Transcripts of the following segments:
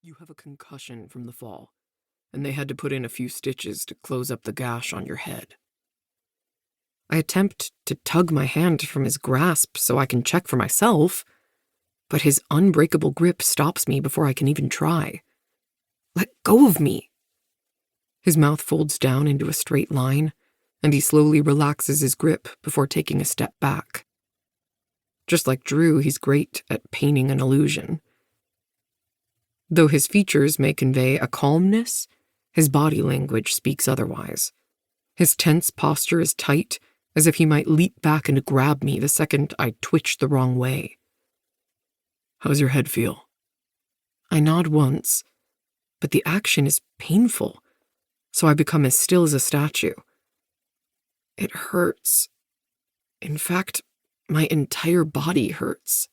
You have a concussion from the fall, and they had to put in a few stitches to close up the gash on your head. I attempt to tug my hand from his grasp so I can check for myself, but his unbreakable grip stops me before I can even try. Let go of me! His mouth folds down into a straight line, and he slowly relaxes his grip before taking a step back. Just like Drew, he's great at painting an illusion. Though his features may convey a calmness, his body language speaks otherwise. His tense posture is tight, as if he might leap back and grab me the second I twitch the wrong way. How's your head feel? I nod once, but the action is painful, so I become as still as a statue. It hurts. In fact, my entire body hurts.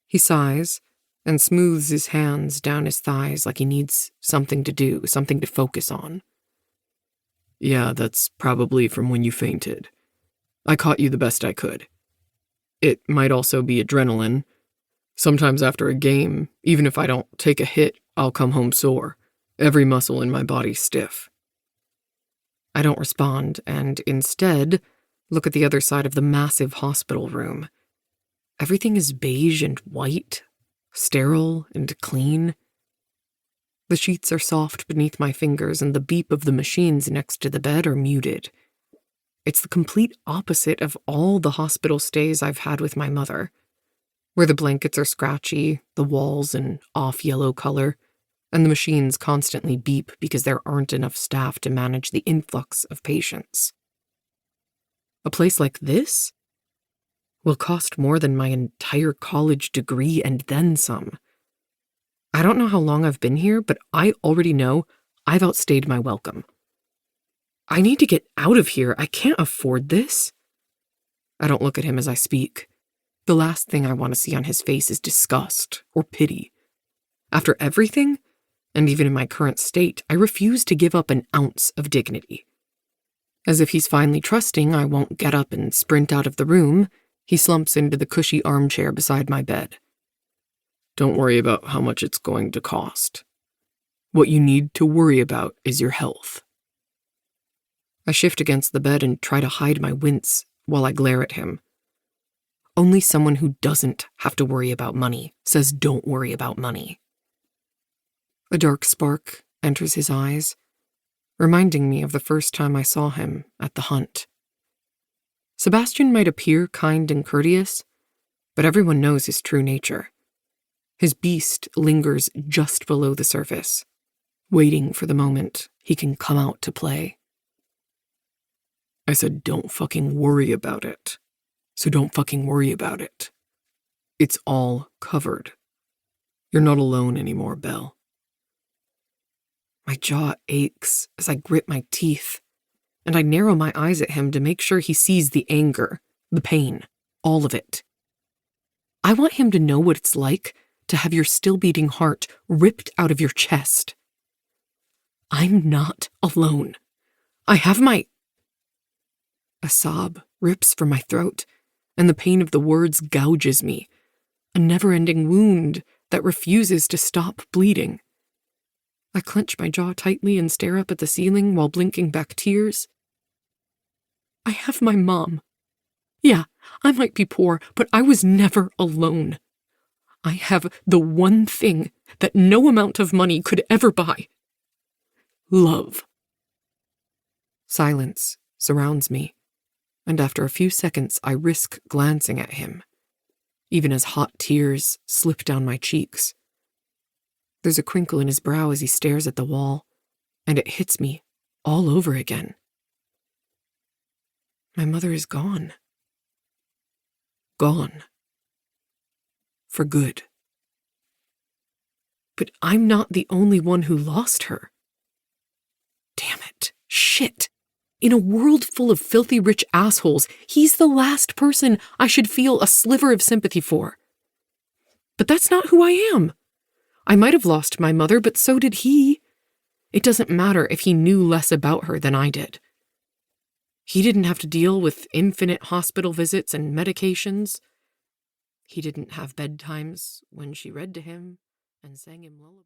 He sighs and smooths his hands down his thighs like he needs something to do, something to focus on. Yeah, that's probably from when you fainted. I caught you the best I could. It might also be adrenaline. Sometimes after a game, even if I don't take a hit, I'll come home sore, every muscle in my body stiff. I don't respond, and instead look at the other side of the massive hospital room. Everything is beige and white, sterile and clean. The sheets are soft beneath my fingers, and the beep of the machines next to the bed are muted. It's the complete opposite of all the hospital stays I've had with my mother, where the blankets are scratchy, the walls an off-yellow color, and the machines constantly beep because there aren't enough staff to manage the influx of patients. A place like this will cost more than my entire college degree and then some. I don't know how long I've been here, but I already know I've outstayed my welcome. I need to get out of here. I can't afford this. I don't look at him as I speak. The last thing I want to see on his face is disgust or pity. After everything, and even in my current state, I refuse to give up an ounce of dignity. As if he's finally trusting I won't get up and sprint out of the room, he slumps into the cushy armchair beside my bed. Don't worry about how much it's going to cost. What you need to worry about is your health. I shift against the bed and try to hide my wince while I glare at him. Only someone who doesn't have to worry about money says don't worry about money. A dark spark enters his eyes, reminding me of the first time I saw him at the hunt. Sebastian might appear kind and courteous, but everyone knows his true nature. His beast lingers just below the surface, waiting for the moment he can come out to play. I said don't fucking worry about it, so don't fucking worry about it. It's all covered. You're not alone anymore, Belle. My jaw aches as I grit my teeth, and I narrow my eyes at him to make sure he sees the anger, the pain, all of it. I want him to know what it's like to have your still-beating heart ripped out of your chest. I'm not alone. I have my... A sob rips from my throat, and the pain of the words gouges me, a never-ending wound that refuses to stop bleeding. I clench my jaw tightly and stare up at the ceiling while blinking back tears. I have my mom. Yeah, I might be poor, but I was never alone. I have the one thing that no amount of money could ever buy. Love. Silence surrounds me, and after a few seconds I risk glancing at him, even as hot tears slip down my cheeks. There's a crinkle in his brow as he stares at the wall, and it hits me all over again. My mother is gone. Gone. For good. But I'm not the only one who lost her. Damn it. Shit. In a world full of filthy rich assholes, he's the last person I should feel a sliver of sympathy for. But that's not who I am. I might have lost my mother, but so did he. It doesn't matter if he knew less about her than I did. He didn't have to deal with infinite hospital visits and medications. He didn't have bedtimes when she read to him and sang him lullabies.